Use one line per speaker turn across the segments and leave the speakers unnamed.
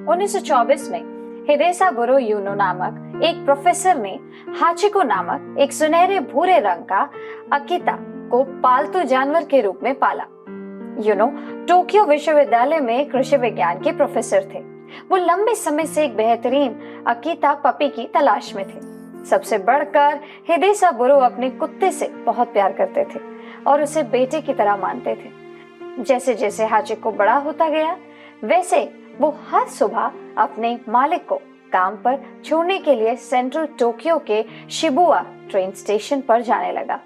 1924 में हिदेसाबुरो यूनो नामक एक प्रोफेसर ने हाचिको नामक एक सुनहरे भूरे रंग का अकीता को पालतू जानवर के रूप में पाला। यूनो टोक्यो विश्वविद्यालय में कृषि विज्ञान के प्रोफेसर थे। वो लंबे समय से एक बेहतरीन अकीता पपी की तलाश में थे। सबसे बढ़कर हिदेसाबुरो अपने कुत्ते से बहुत प्यार करते थे और उसे बेटे की तरह मानते थे। जैसे जैसे हाचिको बड़ा होता गया, वैसे वो हर सुबह अपने मालिक को काम पर छोड़ने के लिए सेंट्रल टोक्यो के शिबुया ट्रेन स्टेशन पर जाने लगा।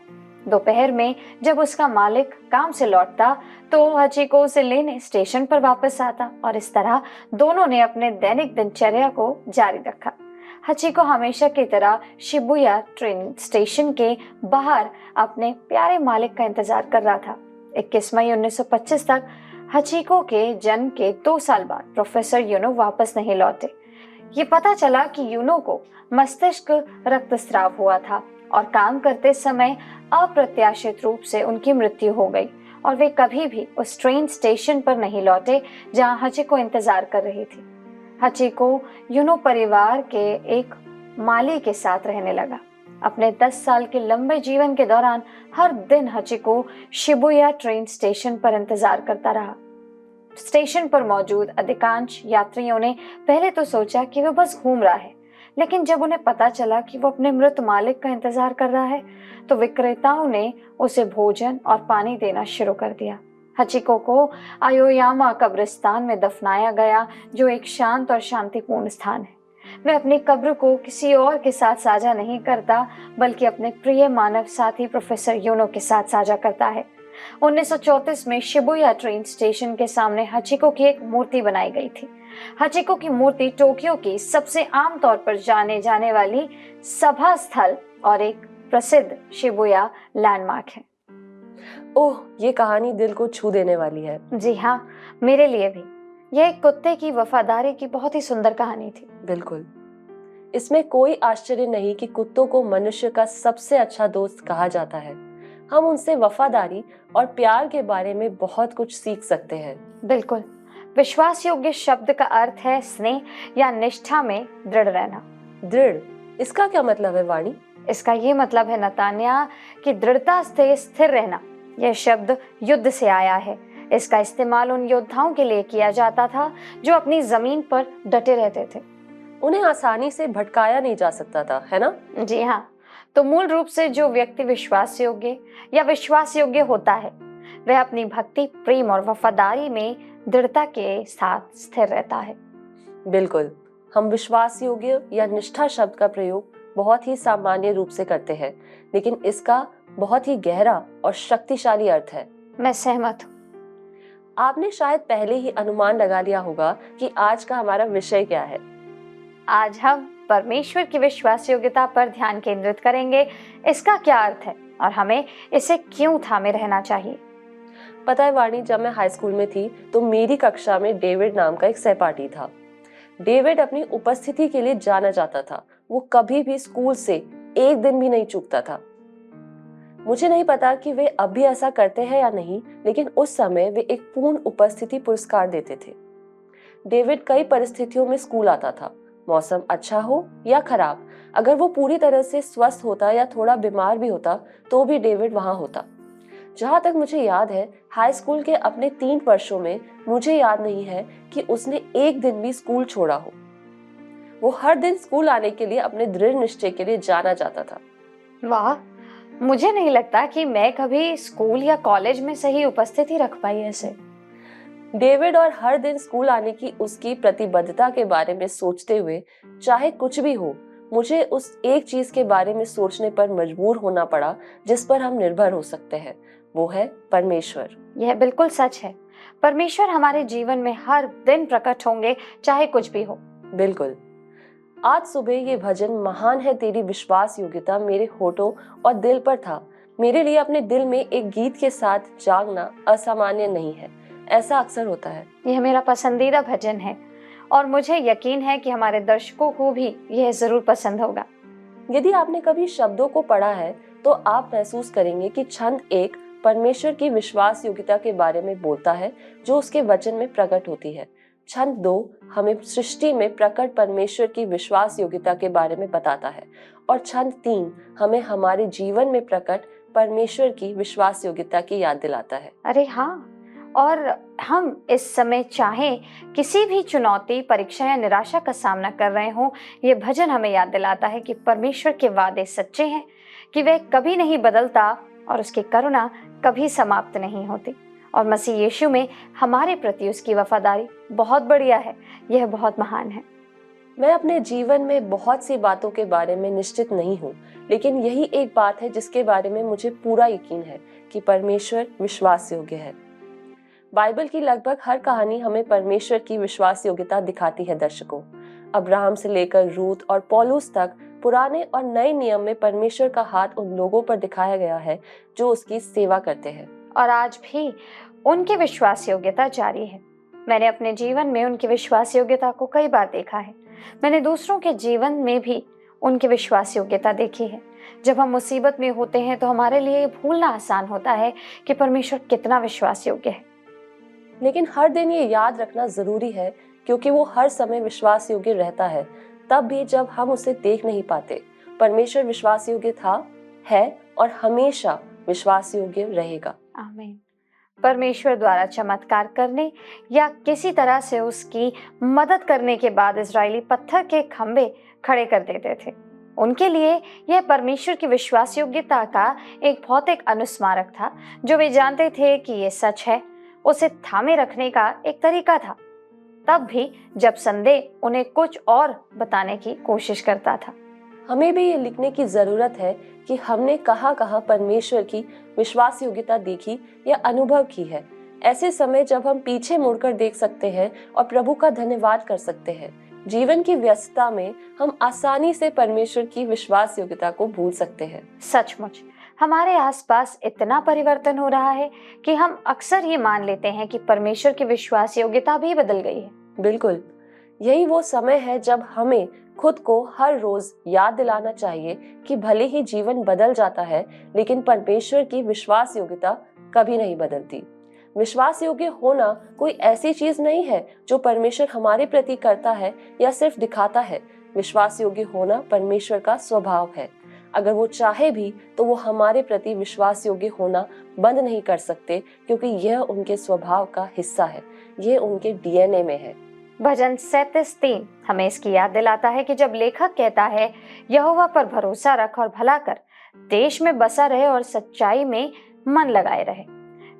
दोपहर में जब उसका मालिक काम से लौटता तो हाचिको उसे लेने स्टेशन पर वापस आता और इस तरह दोनों ने अपने दैनिक दिनचर्या को जारी रखा। हाचिको हमेशा की तरह शिबुया ट्रेन स्टेशन के बाहर अपने प्यारे मालिक का इंतजार कर रहा था। 21 मई 1925 तक हाचिको के जन्म के 2 साल बाद प्रोफेसर यूनो वापस नहीं लौटे। ये पता चला कि यूनो को मस्तिष्क रक्तस्राव हुआ था और काम करते समय अप्रत्याशित रूप से उनकी मृत्यु हो गई और वे कभी भी उस ट्रेन स्टेशन पर नहीं लौटे जहां हाचिको इंतजार कर रही थी। हाचिको यूनो परिवार के एक माली के साथ रहने लगा। अपने 10 साल के लंबे जीवन के दौरान हर दिन हाचिको शिबुया ट्रेन स्टेशन पर इंतजार करता रहा। स्टेशन पर मौजूद अधिकांश यात्रियों ने पहले तो सोचा कि वह बस घूम रहा है, लेकिन जब उन्हें पता चला कि वो अपने मृत मालिक का इंतजार कर रहा है तो विक्रेताओं ने उसे भोजन और पानी देना शुरू कर दिया। हाचिको को आयोयामा कब्रिस्तान में दफनाया गया, जो एक शांत और शांतिपूर्ण स्थान है। वह अपनी कब्र को किसी और के साथ साझा नहीं करता, बल्कि अपने प्रिय मानव साथी प्रोफेसर यूनो के साथ साझा करता है। 1934 में शिबुया ट्रेन स्टेशन के सामने हाचिको की एक मूर्ति बनाई गई थी। हाचिको की मूर्ति टोक्यो की सबसे आम तौर पर जाने जाने वाली सभा स्थल और एक प्रसिद्ध शिबुया लैंडमार्क है।
ओह, ये कहानी दिल को छू देने वाली है।
जी हाँ, मेरे लिए भी। यह एक कुत्ते की वफादारी की बहुत ही सुंदर कहानी थी।
बिल्कुल, इसमें कोई आश्चर्य नहीं कि कुत्तों को मनुष्य का सबसे अच्छा दोस्त कहा जाता है। हम उनसे वफादारी और प्यार के बारे में बहुत कुछ सीख सकते हैं।
बिल्कुल। विश्वास योग्य शब्द का अर्थ है स्नेह या निष्ठा में दृढ़ रहना।
दृढ़, इसका क्या मतलब है वाणी?
इसका ये मतलब है नतान्या कि दृढ़ता से स्थिर रहना। यह शब्द युद्ध से आया है। इसका इस्तेमाल उन योद्धाओं के लिए किया जाता था जो अपनी जमीन पर डटे रहते थे।
उन्हें आसानी से भटकाया नहीं जा सकता था, है ना?
जी हाँ। तो मूल रूप से जो व्यक्ति विश्वास योग्य होता है, वह अपनी भक्ति, प्रेम और वफादारी में दृढ़ता के साथ स्थिर रहता है।
बिल्कुल, हम विश्वास योग्य या निष्ठा शब्द का प्रयोग बहुत ही सामान्य रूप से करते हैं, लेकिन इसका बहुत ही गहरा और शक्तिशाली अर्थ है।
मैं सहमत हूँ।
आपने शायद पहले ही अनुमान लगा लिया होगा कि आज का हमारा विषय क्या है।
आज हम परमेश्वर की विश्वास योग्यता पर ध्यान केंद्रित करेंगे। इसका क्या अर्थ है और हमें इसे क्यों थामे रहना चाहिए?
पता है वाणी, जब मैं हाई स्कूल में थी तो मेरी कक्षा में डेविड नाम का एक सहपाठी था। डेविड अपनी उपस्थिति के लिए जाना जाता था। वो कभी भी स्कूल से एक दिन भी नहीं चूकता था। मुझे नहीं पता कि वे अब भी ऐसा करते हैं या नहीं, लेकिन उस समय वे एक पूर्ण उपस्थिति पुरस्कार देते थे। डेविड कई परिस्थितियों में स्कूल आता था, मौसम अच्छा हो या खराब। अगर वो पूरी तरह से स्वस्थ होता या थोड़ा बीमार भी होता तो भी डेविड वहां होता। जहां तक मुझे याद है, हाई स्कूल के अपने 3 वर्षों में मुझे याद नहीं है कि उसने एक दिन भी स्कूल छोड़ा हो। वो हर दिन स्कूल आने के लिए अपने दृढ़ निश्चय के लिए जाना जाता था।
वाह, मुझे नहीं लगता कि मैं कभी स्कूल या कॉलेज में सही उपस्थिति रख पाई ऐसे।
डेविड और हर दिन स्कूल आने की उसकी प्रतिबद्धता के बारे में सोचते हुए, चाहे कुछ भी हो, मुझे उस एक चीज के बारे में सोचने पर मजबूर होना पड़ा जिस पर हम निर्भर हो सकते हैं। वो है परमेश्वर।
यह बिल्कुल सच है। परमेश्वर हमारे जीवन में हर दिन प्रकट होंगे, चाहे कुछ भी हो।
बिल्कुल। आज सुबह ये भजन, महान है तेरी विश्वास योग्यता, मेरे होठों और दिल पर था। मेरे लिए अपने दिल में एक गीत के साथ जागना असामान्य नहीं है। ऐसा अक्सर होता है।
यह मेरा पसंदीदा भजन है और मुझे यकीन है कि हमारे दर्शकों को भी यह जरूर पसंद होगा।
यदि आपने कभी शब्दों को पढ़ा है तो आप महसूस करेंगे कि छंद एक परमेश्वर की विश्वास योग्यता के बारे में बोलता है जो उसके वचन में प्रकट होती है। छंद 2 हमें सृष्टि में प्रकट परमेश्वर की विश्वास योग्यता के बारे में बताता है और छंद 3 हमें हमारे जीवन में प्रकट परमेश्वर की विश्वास योग्यता की याद दिलाता है।
अरे हाँ, और हम इस समय चाहे किसी भी चुनौती, परीक्षा या निराशा का सामना कर रहे हों, ये भजन हमें याद दिलाता है कि परमेश्वर के वादे सच्चे हैं, कि वह कभी नहीं बदलता और उसकी करुणा कभी समाप्त नहीं होती, और मसीह यीशु में हमारे प्रति उसकी वफादारी बहुत बढ़िया है, यह बहुत महान है।
मैं अपने जीवन में बहुत सी बातों के बारे में निश्चित नहीं हूँ, लेकिन यही एक बात है जिसके बारे में मुझे पूरा यकीन है कि परमेश्वर विश्वास योग्य है। बाइबल की लगभग हर कहानी हमें परमेश्वर की विश्वास योग्यता दिखाती है। दर्शकों, अब्राहम से लेकर रूत और पौलुस तक पुराने और नए नियम में परमेश्वर का हाथ उन लोगों पर दिखाया गया है जो उसकी सेवा करते हैं,
और आज भी उनकी विश्वास योग्यता जारी है। मैंने अपने जीवन में उनकी विश्वास योग्यता को कई बार देखा है। मैंने दूसरों के जीवन में भी उनकी विश्वास योग्यता देखी है। जब हम मुसीबत में होते हैं तो हमारे लिए भूलना आसान होता है कि परमेश्वर कितना विश्वास योग्य है,
लेकिन हर दिन ये याद रखना जरूरी है क्योंकि वो हर समय विश्वास योग्य रहता है, तब भी जब हम उसे देख नहीं पाते। परमेश्वर विश्वास योग्य था, है और हमेशा विश्वास योग्य रहेगा।
आमीन। परमेश्वर द्वारा चमत्कार करने या किसी तरह से उसकी मदद करने के बाद इजरायली पत्थर के खंभे खड़े कर देते थे। उनके लिए यह परमेश्वर की विश्वास योग्यता का एक भौतिक अनुस्मारक था, जो वे जानते थे कि यह सच है। उसे थामे रखने का एक तरीका था, तब भी जब संदेह उन्हें कुछ और बताने की कोशिश करता था।
हमें भी ये लिखने की जरूरत है कि हमने कहाँ कहाँ परमेश्वर की विश्वास योग्यता देखी या अनुभव की है। ऐसे समय जब हम पीछे मुड़कर देख सकते हैं और प्रभु का धन्यवाद कर सकते हैं। जीवन की व्यस्तता में हम आसानी से परमेश्वर की विश्वास योग्यता को भूल सकते हैं।
सचमुच हमारे आसपास इतना परिवर्तन हो रहा है कि हम अक्सर ये मान लेते हैं कि परमेश्वर की विश्वास योग्यता भी बदल गई है।
बिल्कुल, यही वो समय है जब हमें खुद को हर रोज याद दिलाना चाहिए कि भले ही जीवन बदल जाता है, लेकिन परमेश्वर की विश्वास योग्यता कभी नहीं बदलती। विश्वास योग्य होना कोई ऐसी चीज नहीं है जो परमेश्वर हमारे प्रति करता है या सिर्फ दिखाता है। विश्वास योग्य होना परमेश्वर का स्वभाव है। अगर वो चाहे भी तो वो हमारे प्रति विश्वास योग्य होना बंद नहीं कर सकते, क्योंकि यह उनके स्वभाव का हिस्सा है, यह उनके डीएनए में है।
भजन 37:3 हमें इसकी याद दिलाता है कि जब लेखक कहता है, यहोवा पर भरोसा रख और भला कर, देश में बसा रहे और सच्चाई में मन लगाए रहे।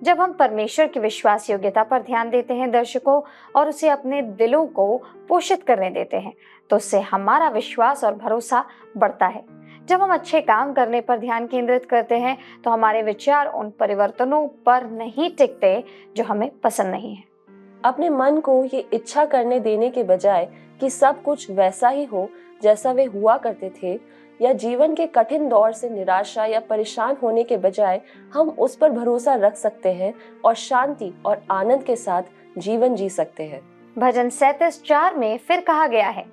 जब हम परमेश्वर की विश्वास योग्यता पर ध्यान देते हैं दर्शकों, और उसे अपने दिलों को पोषित करने देते हैं, तो उससे हमारा विश्वास और भरोसा बढ़ता है। जब हम अच्छे काम करने पर ध्यान केंद्रित करते हैं तो हमारे विचार उन परिवर्तनों पर नहीं टिकते जो हमें पसंद नहीं है।
अपने मन को ये इच्छा करने देने के बजाय कि सब कुछ वैसा ही हो जैसा वे हुआ करते थे, या जीवन के कठिन दौर से निराशा या परेशान होने के बजाय हम उस पर भरोसा रख सकते हैं और शांति और आनंद के साथ जीवन जी सकते हैं।
भजन 37:4 में फिर कहा गया है,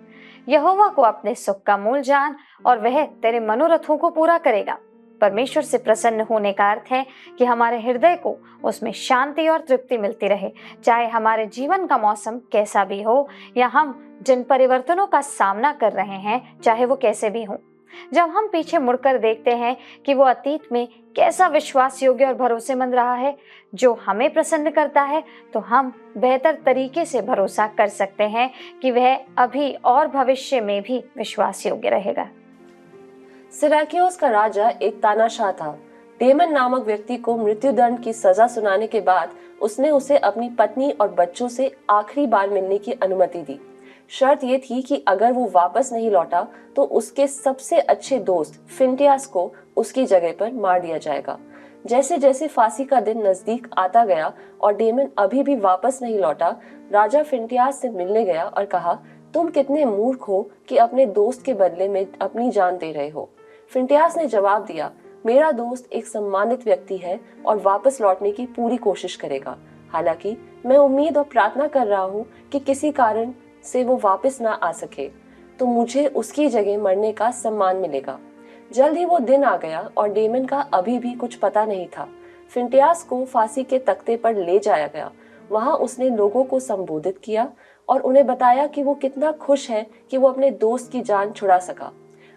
यहोवा को अपने सुख का मूल जान और वह तेरे मनोरथों को पूरा करेगा। परमेश्वर से प्रसन्न होने का अर्थ है कि हमारे हृदय को उसमें शांति और तृप्ति मिलती रहे, चाहे हमारे जीवन का मौसम कैसा भी हो या हम जिन परिवर्तनों का सामना कर रहे हैं चाहे वो कैसे भी हों। जब हम पीछे मुड़कर देखते हैं कि वो अतीत में कैसा विश्वास योग्य और भरोसेमंद रहा है जो हमें प्रसन्न करता है, तो हम बेहतर तरीके से भरोसा कर सकते हैं कि वह अभी और भविष्य में भी विश्वास योग्य रहेगा।
सिराक्योस का राजा एक तानाशाह था। डेमन नामक व्यक्ति को मृत्युदंड की सजा सुनाने के बाद उसने उसे अपनी पत्नी और बच्चों से आखिरी बार मिलने की अनुमति दी। शर्त ये थी कि अगर वो वापस नहीं लौटा तो उसके सबसे अच्छे दोस्त फिन्टियास को उसकी जगह पर मार दिया जाएगा। जैसे जैसे फांसी का दिन नजदीक आता गया और डेमन अभी भी वापस नहीं लौटा, राजा फिन्टियास से मिलने गया और कहा, तुम कितने मूर्ख हो कि अपने दोस्त के बदले में अपनी जान दे रहे हो। फिन्टियास ने जवाब दिया, मेरा दोस्त एक सम्मानित व्यक्ति है और वापस लौटने की पूरी कोशिश करेगा। हालांकि मैं उम्मीद और प्रार्थना कर रहा हूँ कि किसी कारण से वो वापस ना आ सके, तो मुझे उसकी जगह मरने का सम्मान मिलेगा। जल्द ही वो दिन आ गया और डेमन का अभी भी कुछ पता नहीं था। फिन्टियास को फांसी के तख्ते पर ले जाया गया। वहां उसने लोगों को संबोधित किया, और उन्हें बताया कि वो कितना खुश है कि वो अपने दोस्त की जान छुड़ा सका।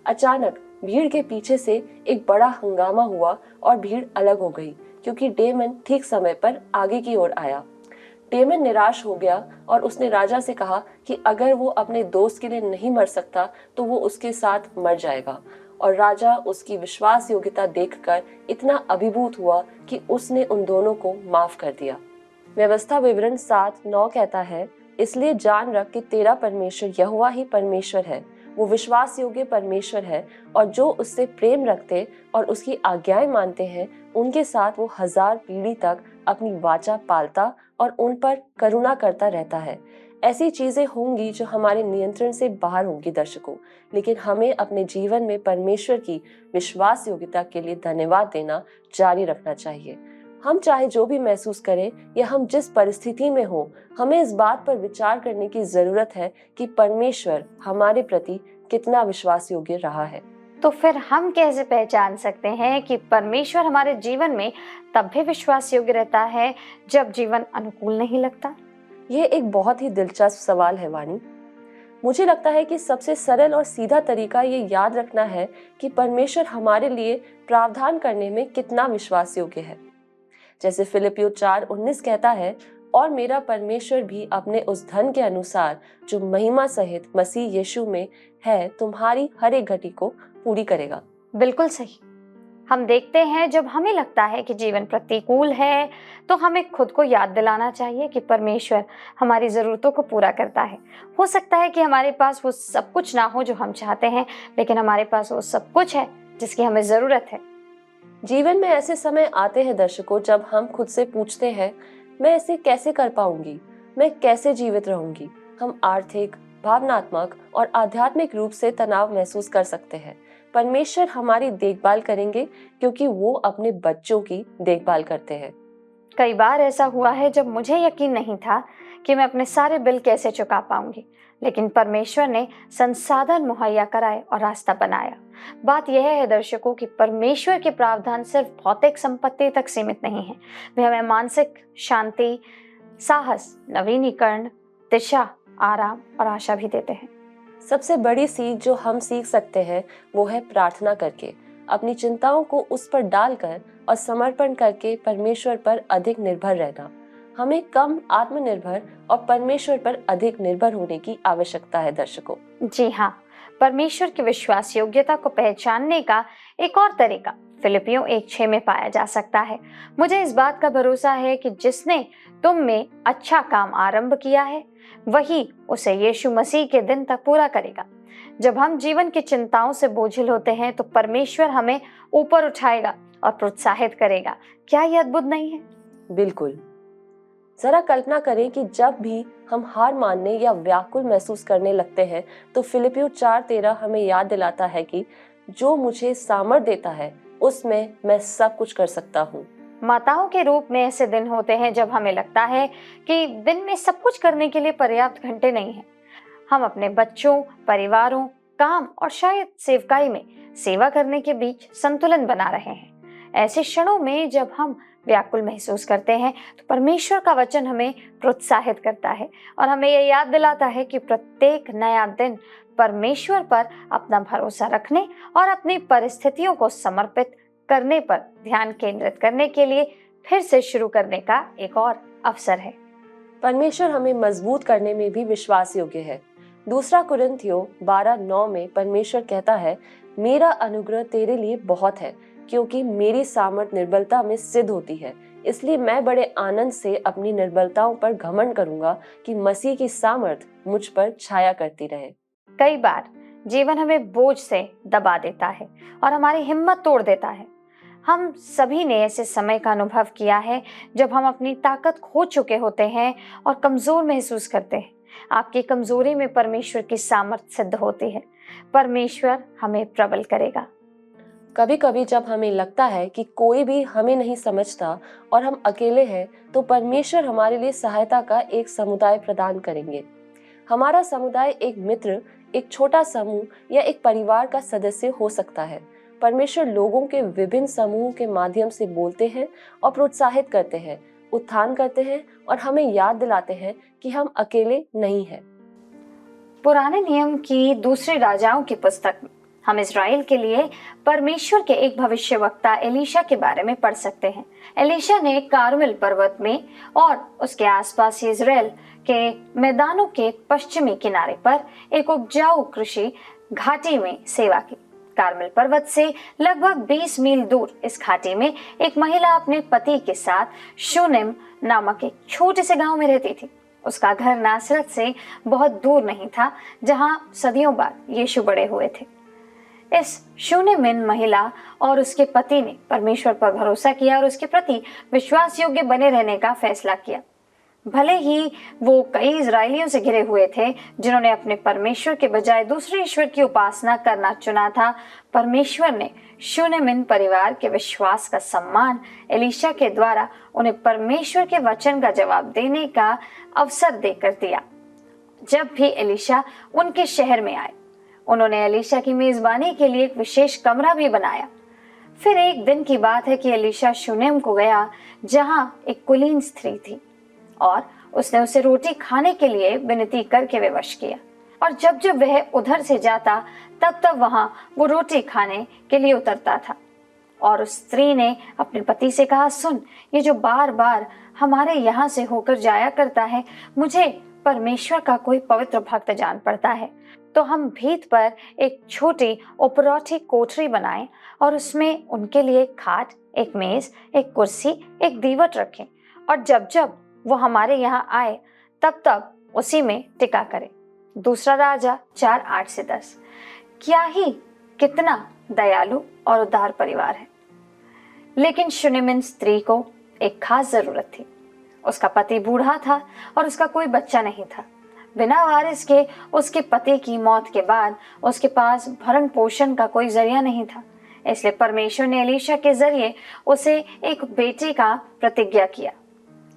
अचानक भीड़ के पीछे से एक बड़ा हंगामा हुआ और भीड़ अलग हो गई क्योंकि डेमन ठीक समय पर आगे की ओर आया। डेमन निराश हो गया और उसने राजा से कहा कि अगर वो अपने दोस्त के लिए नहीं मर सकता तो वो उसके साथ मर जाएगा। और राजा उसकी विश्वास योग्यता देखकर इतना अभिभूत हुआ कि उसने उन दोनों को माफ कर दिया। व्यवस्था विवरण 7:9 कहता है, इसलिए जान रख कि तेरा परमेश्वर यहोवा ही परमेश्वर है। वो विश्वास योग्य परमेश्वर है और जो उससे प्रेम रखते और उसकी आज्ञाएं मानते हैं उनके साथ वो 1000 पीढ़ी तक अपनी वाचा पालता और उन पर करुणा करता रहता है। ऐसी चीजें होंगी जो हमारे नियंत्रण से बाहर होंगी दर्शकों, लेकिन हमें अपने जीवन में परमेश्वर की विश्वास योग्यता के लिए धन्यवाद देना जारी रखना चाहिए। हम चाहे जो भी महसूस करें या हम जिस परिस्थिति में हो, हमें इस बात पर विचार करने की जरूरत है कि परमेश्वर हमारे प्रति कितना विश्वास योग्य रहा है।
तो फिर हम कैसे पहचान सकते हैं कि परमेश्वर हमारे जीवन में तब भी विश्वास योग्य रहता है जब जीवन अनुकूल नहीं लगता?
यह एक बहुत ही दिलचस्प सवाल है वाणी। मुझे लगता है कि सबसे सरल और सीधा तरीका ये याद रखना है कि परमेश्वर हमारे लिए प्रावधान करने में कितना विश्वास योग्य है। जैसे फिलिपियो 4:19 कहता है, और मेरा परमेश्वर भी अपने उस धन के अनुसार जो महिमा सहित मसीह यीशु में है तुम्हारी हर एक घटी को पूरी करेगा।
बिल्कुल सही। हम देखते हैं जब हमें लगता है कि जीवन प्रतिकूल है तो हमें खुद को याद दिलाना चाहिए कि परमेश्वर हमारी ज़रूरतों को पूरा करता है। हो सकता है कि हमारे पास वो सब कुछ ना हो जो हम चाहते हैं, लेकिन हमारे पास वो सब कुछ है जिसकी हमें ज़रूरत है।
जीवन में ऐसे समय आते हैं दर्शकों जब हम खुद से पूछते हैं, मैं इसे कैसे कर पाऊंगी, मैं कैसे जीवित रहूंगी। हम आर्थिक, भावनात्मक और आध्यात्मिक रूप से तनाव महसूस कर सकते हैं। परमेश्वर हमारी देखभाल करेंगे क्योंकि वो अपने बच्चों की देखभाल करते हैं।
कई बार ऐसा हुआ है जब मुझे यकीन नहीं था कि मैं अपने सारे बिल कैसे चुका पाऊंगी, लेकिन परमेश्वर ने संसाधन मुहैया कराए और रास्ता बनाया। बात यह है दर्शकों कि परमेश्वर के प्रावधान सिर्फ भौतिक संपत्ति तक सीमित नहीं है। वे हमें मानसिक शांति, साहस, नवीनीकरण, दिशा, आराम और आशा भी देते हैं।
सबसे बड़ी सीख जो हम सीख सकते हैं वो है प्रार्थना करके, अपनी चिंताओं को उस पर डालकर और समर्पण करके परमेश्वर पर अधिक निर्भर रहना। हमें कम आत्मनिर्भर और परमेश्वर पर अधिक निर्भर होने की आवश्यकता है दर्शकों।
जी हाँ, परमेश्वर की विश्वास योग्यता को पहचानने का एक और तरीका फिलिपियों 1:6 में पाया जा सकता है। मुझे इस बात का भरोसा है कि जिसने तुम में अच्छा काम आरंभ किया है वही उसे यीशु मसीह के दिन तक पूरा करेगा। जब हम जीवन की चिंताओं से बोझिल होते हैं तो परमेश्वर हमें ऊपर उठाएगा और प्रोत्साहित करेगा। क्या यह अद्भुत नहीं है?
बिल्कुल। जरा कल्पना करें कि जब भी हम हार मानने या व्याकुल महसूस करने लगते हैं तो फिलिपियो 4:13 हमें याद दिलाता है कि जो मुझे सामर्थ देता है उसमें मैं सब कुछ कर सकता हूँ।
माताओं के रूप में ऐसे दिन होते हैं जब हमें लगता है कि दिन में सब कुछ करने के लिए पर्याप्त घंटे नहीं हैं। हम अपने बच्चों, परिवारों, काम और शायद सेवकाई में सेवा करने के बीच संतुलन बना रहे हैं। ऐसे क्षणों में जब हम व्याकुल महसूस करते हैं तो परमेश्वर का वचन हमें प्रोत्साहित करता है और हमें यह याद दिलाता है कि प्रत्येक नया दिन परमेश्वर पर अपना भरोसा रखने और अपनी परिस्थितियों को समर्पित करने पर ध्यान केंद्रित करने के लिए फिर से शुरू करने का एक और अवसर है।
परमेश्वर हमें मजबूत करने में भी विश्वास योग्य है। 2 कुरिन्थियों 12:9 में परमेश्वर कहता है, मेरा अनुग्रह तेरे लिए बहुत है क्योंकि मेरी सामर्थ निर्बलता में सिद्ध होती है। इसलिए मैं बड़े आनंद से अपनी निर्बलताओं पर घमंड करूंगा कि मसीह की सामर्थ मुझ पर छाया करती रहे।
कई बार जीवन हमें बोझ से दबा देता है और हमारी हिम्मत तोड़ देता है। हम सभी ने ऐसे समय का अनुभव किया है जब हम अपनी ताकत खो चुके होते हैं और कमजोर महसूस करते हैं। आपकी कमजोरी में परमेश्वर की सामर्थ सिद्ध होती है। परमेश्वर हमें प्रबल करेगा।
कभी कभी जब हमें लगता है कि कोई भी हमें नहीं समझता और हम अकेले हैं तो परमेश्वर हमारे लिए सहायता का एक समुदाय प्रदान करेंगे। हमारा समुदाय एक मित्र, एक छोटा समूह या एक परिवार का सदस्य हो सकता है। परमेश्वर लोगों के विभिन्न समूहों के माध्यम से बोलते हैं और प्रोत्साहित करते हैं। उत्थान करते हैं और हमें याद दिलाते हैं कि हम अकेले नहीं हैं।
पुराने नियम की दूसरे राजाओं की पुस्तक में हम इज़राइल के लिए परमेश्वर के एक भविष्यवक्ता एलीशा के बारे में पढ़ सकते हैं। एलीशा ने कार्मेल पर्वत में और उसके आसपास इज़राइल के मैदानों के पश्चिमी किनारे पर एक उपजाऊ कृषि घाटी में सेवा की। कार्मेल पर्वत से लगभग 20 मील दूर इस घाटी में एक महिला अपने पति के साथ शूनेम नामक एक छोटे से गांव में रहती थी। उसका घर नासरत से बहुत दूर नहीं था, जहां सदियों बाद यीशु बड़े हुए थे। इस शूनेमिन महिला और उसके पति ने परमेश्वर पर भरोसा किया और उसके प्रति विश्वास योग्य बने रहने का फैसला किया। भले ही वो कई इजरायलियों से घिरे हुए थे जिन्होंने अपने परमेश्वर के बजाय दूसरे ईश्वर की उपासना करना चुना था, परमेश्वर ने शूनेमिन परिवार के विश्वास का सम्मान एलीशा के द्वारा उन्हें परमेश्वर के वचन का जवाब देने का अवसर देकर दिया। जब भी एलीशा उनके शहर में आए, उन्होंने एलीशा की मेजबानी के लिए एक विशेष कमरा भी बनाया। फिर एक दिन की बात है कि एलीशा शूनेम को गया, जहां एक कुलीन स्त्री थी, और उसने उसे रोटी खाने के लिए विनती करके विवश किया। और जब जब वह उधर से जाता, तब तब वहां वो रोटी खाने के लिए उतरता था। और उस स्त्री ने अपने पति से कहा, सुन, ये जो बार बार हमारे यहाँ से होकर जाया करता है, मुझे परमेश्वर का कोई पवित्र भक्त जान पड़ता है, तो हम भीत पर एक छोटी उपरौठी कोठरी बनाएं और उसमें उनके लिए एक खाट, एक मेज, एक कुर्सी, एक दीवट रखें, और जब जब वो हमारे यहाँ आए तब तब उसी में टिका करे। दूसरा राजा 4:8-10। क्या ही कितना दयालु और उदार परिवार है। लेकिन शूनेमिन स्त्री को एक खास जरूरत थी। उसका पति बूढ़ा था और उसका कोई बच्चा नहीं था। बिना वारिस के उसके पति की मौत के बाद उसके पास भरण पोषण का कोई जरिया नहीं था। इसलिए परमेश्वर ने एलीशा के जरिए उसे एक बेटे का प्रतिज्ञा किया।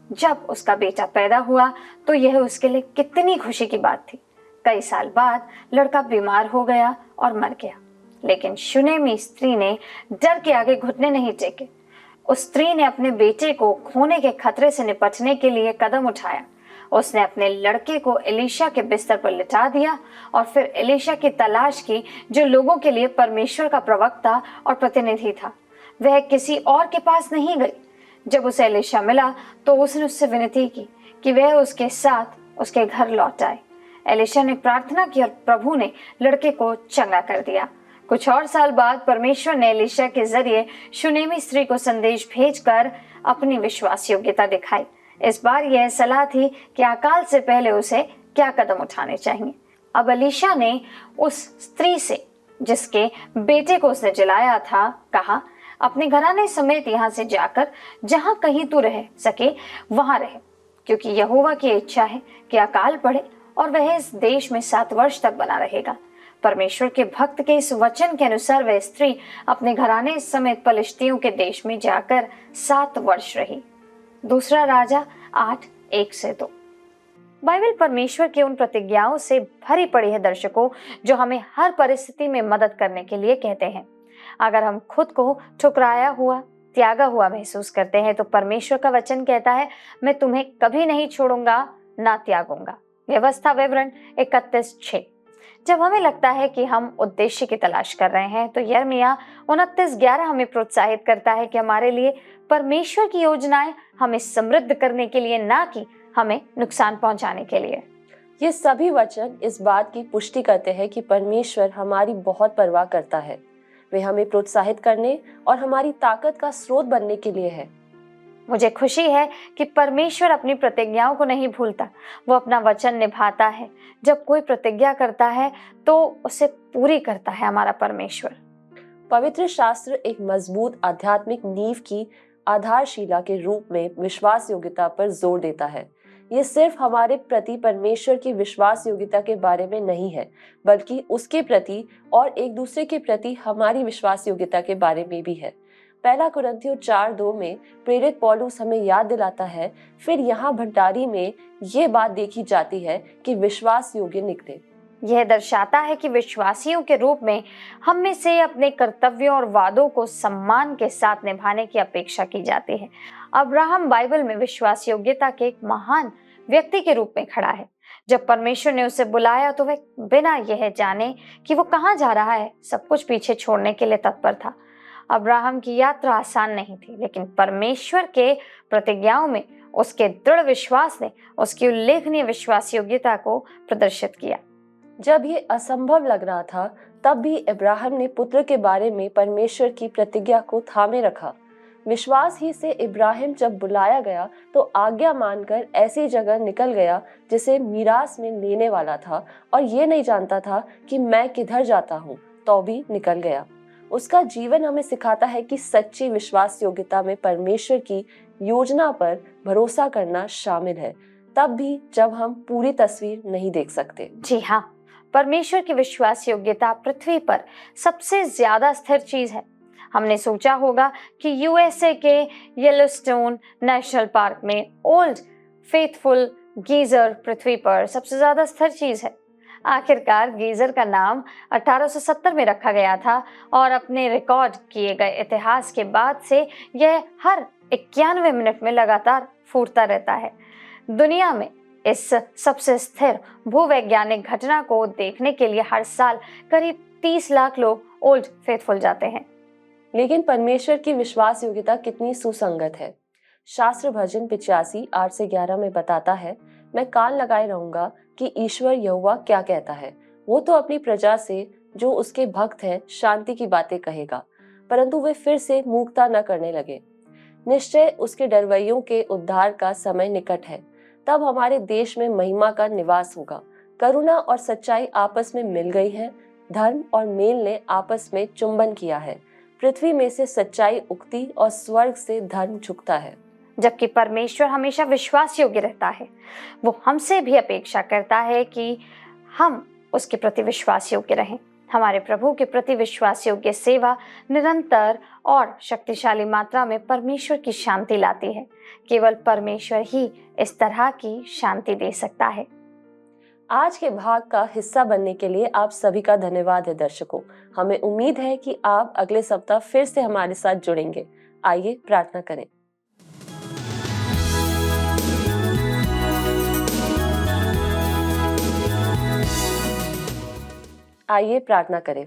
जब उसका बेटा पैदा हुआ तो यह उसके लिए कितनी खुशी की बात थी। कई साल बाद लड़का बीमार हो गया और मर गया, लेकिन शूनेमी स्त्री ने डर के आगे घुटने नहीं टेके। उस स्त्री ने अपने बेटे को खोने के खतरे से निपटने के लिए कदम उठाया। उसने अपने लड़के को एलीशा के बिस्तर पर लिटा दिया और फिर एलीशा की तलाश की, जो लोगों के लिए परमेश्वर का प्रवक्ता और प्रतिनिधि था। वह किसी और के पास नहीं गई। जब उसे एलीशा मिला तो उसने उससे विनती की कि वह उसके साथ उसके घर लौट आए। एलीशा ने प्रार्थना की और प्रभु ने लड़के को चंगा कर दिया। कुछ और साल बाद परमेश्वर ने एलीशा के जरिए शूनेमी स्त्री को संदेश भेजकर अपनी विश्वास योग्यता दिखाई। इस बार यह सलाह थी कि अकाल से पहले उसे क्या कदम उठाने चाहिए। अब एलीशा ने उस स्त्री से, जिसके बेटे को उसने जलाया था, कहा, अपने घराने समेत यहाँ से जाकर जहाँ कहीं तू रह सके वहां रहे, क्योंकि यहोवा की इच्छा है कि अकाल पड़े और वह इस देश में 7 वर्ष तक बना रहेगा। परमेश्वर के भक्त के इस वचन के अनुसार वह स्त्री अपने घराने समेत पलिश्तियों के देश में जाकर 7 वर्ष रही। दूसरा राजा 8:1-2। बाइबल परमेश्वर की उन प्रतिज्ञाओं से भरी पड़ी है दर्शकों, जो हमें हर परिस्थिति में मदद करने के लिए कहते हैं। अगर हम खुद को ठुकराया हुआ, त्यागा हुआ महसूस करते हैं, तो परमेश्वर का वचन कहता है, मैं तुम्हें कभी नहीं छोड़ूंगा, ना त्यागूंगा। व्यवस्था विवरण 31:6। जब हमें लगता है कि हम उद्देश्य की तलाश कर रहे हैं, तो यिर्मयाह 29:11 हमें प्रोत्साहित करता है कि हमारे लिए परमेश्वर की योजनाएं हमें समृद्ध करने के लिए, ना कि हमें नुकसान पहुंचाने के लिए।
ये सभी वचन इस बात की पुष्टि करते हैं कि परमेश्वर हमारी बहुत परवाह करता है। वे हमें प्रोत्साहित करने और हमारी ताकत का स्रोत बनने के लिए है।
मुझे खुशी है कि परमेश्वर अपनी प्रतिज्ञाओं को नहीं भूलता। वो अपना वचन निभाता है। जब कोई प्रतिज्ञा करता है तो उसे पूरी करता है हमारा परमेश्वर।
पवित्र शास्त्र एक मजबूत आध्यात्मिक नींव की आधारशिला के रूप में विश्वास योग्यता पर जोर देता है। ये सिर्फ हमारे प्रति परमेश्वर की विश्वास योग्यता के बारे में नहीं है, बल्कि उसके प्रति और एक दूसरे के प्रति हमारी विश्वास योग्यता के बारे में भी है। पहला कुरिन्थियों 4:2 में प्रेरित पौलुस हमें याद दिलाता है, फिर यहाँ भंडारी में ये बात देखी जाती है कि विश्वास योग्य निकले।
यह दर्शाता है कि विश्वासियों के रूप में हम में से अपने कर्तव्यों और वादों को सम्मान के साथ निभाने की अपेक्षा की जाती है। अब्राहम बाइबल में विश्वास योग्यता के एक महान व्यक्ति के रूप में खड़ा है। जब परमेश्वर ने उसे बुलाया तो वह बिना यह जाने कि वो कहाँ जा रहा है, सब कुछ पीछे छोड़ने के लिए तत्पर था। अब्राहम की यात्रा आसान नहीं थी, लेकिन परमेश्वर के प्रतिज्ञाओं में उसके दृढ़ विश्वास ने उसकी उल्लेखनीय विश्वास योग्यता को प्रदर्शित किया।
जब ये असंभव लग रहा था, तब भी इब्राहिम ने पुत्र के बारे में परमेश्वर की प्रतिज्ञा को थामे रखा। विश्वास ही से इब्राहिम जब बुलाया गया तो आज्ञा मानकर ऐसी जगह निकल गया जिसे मीरास में लेने वाला था, और ये नहीं जानता था कि मैं किधर जाता हूँ, तो भी निकल गया। उसका जीवन हमें सिखाता है कि सच्ची विश्वास योग्यता में परमेश्वर की योजना पर भरोसा करना शामिल है, तब भी जब हम पूरी तस्वीर नहीं देख सकते।
जी हाँ, परमेश्वर की विश्वास योग्यता पृथ्वी पर सबसे ज्यादा स्थिर चीज है। हमने सोचा होगा कि यूएसए के येलोस्टोन नेशनल पार्क में ओल्ड फेथफुल गीजर पृथ्वी पर सबसे ज्यादा स्थिर चीज है। आखिरकार गीजर का नाम 1870 में रखा गया था और अपने रिकॉर्ड किए गए इतिहास के बाद से यह हर 91 मिनट में लगातार फूटता रहता है। दुनिया में इस सबसे स्थिर भूवैज्ञानिक घटना को देखने के लिए हर साल करीब 30 लाख लोग ओल्ड फेथफुल जाते हैं।
लेकिन परमेश्वर की विश्वास योग्यता कितनी सुसंगत है। शास्त्र भजन 85 8 से 11 में बताता है, मैं कान लगाए रहूंगा कि ईश्वर यहोवा क्या कहता है। वो तो अपनी प्रजा से जो उसके भक्त हैं शांति की बातें कहेगा, परंतु वे फिर से मूर्खता न करने लगे। निश्चय उसके डरवैयों के उद्धार का समय निकट है। तब हमारे देश में महिमा का निवास होगा। करुणा और सच्चाई आपस में मिल गई है। धर्म और मेल ने आपस में चुंबन किया है। पृथ्वी में से सच्चाई उगती और स्वर्ग से धर्म झुकता है।
जबकि परमेश्वर हमेशा विश्वास योग्य रहता है, वो हमसे भी अपेक्षा करता है कि हम उसके प्रति विश्वास योग्य रहें। हमारे प्रभु के प्रति विश्वास योग्य सेवा निरंतर और शक्तिशाली मात्रा में परमेश्वर की शांति लाती है। केवल परमेश्वर ही इस तरह की शांति दे सकता है।
आज के भाग का हिस्सा बनने के लिए आप सभी का धन्यवाद है दर्शकों। हमें उम्मीद है कि आप अगले सप्ताह फिर से हमारे साथ जुड़ेंगे। आइए प्रार्थना करें। आइए प्रार्थना करें।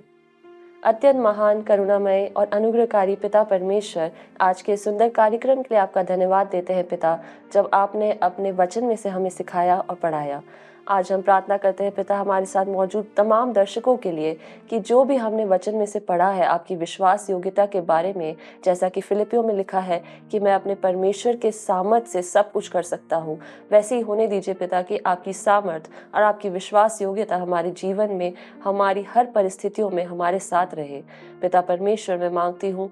अत्यंत महान, करुणामय और अनुग्रहकारी पिता परमेश्वर, आज के सुंदर कार्यक्रम के लिए आपका धन्यवाद देते हैं पिता, जब आपने अपने वचन में से हमें सिखाया और पढ़ाया। आज हम प्रार्थना करते हैं पिता हमारे साथ मौजूद तमाम दर्शकों के लिए कि जो भी हमने वचन में से पढ़ा है आपकी विश्वास योग्यता के बारे में, जैसा कि फिलिपियों में लिखा है कि मैं अपने परमेश्वर के सामर्थ से सब कुछ कर सकता हूँ, वैसे ही होने दीजिए पिता कि आपकी सामर्थ और आपकी विश्वास योग्यता हमारे जीवन में, हमारी हर परिस्थितियों में हमारे साथ रहे। पिता परमेश्वर, मैं मांगती हूँ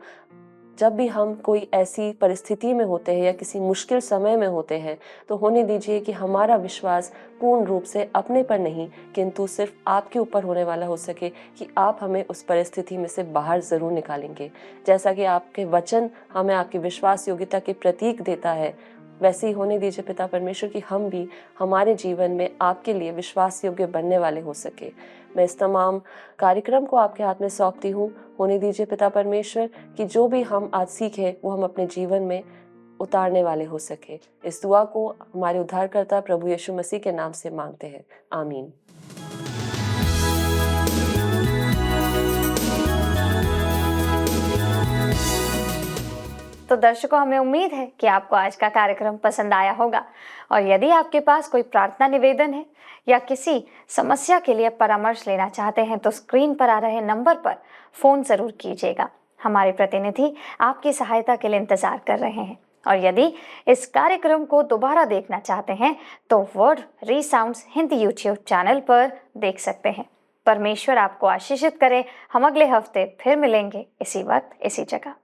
जब भी हम कोई ऐसी परिस्थिति में होते हैं या किसी मुश्किल समय में होते हैं, तो होने दीजिए कि हमारा विश्वास पूर्ण रूप से अपने पर नहीं किंतु सिर्फ आपके ऊपर होने वाला हो सके, कि आप हमें उस परिस्थिति में से बाहर ज़रूर निकालेंगे। जैसा कि आपके वचन हमें आपकी विश्वास योग्यता के प्रतीक देता है, वैसे ही होने दीजिए पिता परमेश्वर कि हम भी हमारे जीवन में आपके लिए विश्वास योग्य बनने वाले हो सके। मैं इस तमाम कार्यक्रम को आपके हाथ में सौंपती हूँ। होने दीजिए पिता परमेश्वर कि जो भी हम आज सीखे वो हम अपने जीवन में उतारने वाले हो सके। इस दुआ को हमारे उद्धारकर्ता प्रभु यीशु मसीह के नाम से मांगते हैं, आमीन।
तो दर्शकों, हमें उम्मीद है कि आपको आज का कार्यक्रम पसंद आया होगा, और यदि आपके पास कोई प्रार्थना निवेदन है या किसी समस्या के लिए परामर्श लेना चाहते हैं तो स्क्रीन पर आ रहे नंबर पर फोन जरूर कीजिएगा। हमारे प्रतिनिधि आपकी सहायता के लिए इंतजार कर रहे हैं। और यदि इस कार्यक्रम को दोबारा देखना चाहते हैं तो वर्ड रीसाउंड्स हिंदी यूट्यूब चैनल पर देख सकते हैं। परमेश्वर आपको आशीषित करे। हम अगले हफ्ते फिर मिलेंगे इसी वक्त इसी जगह।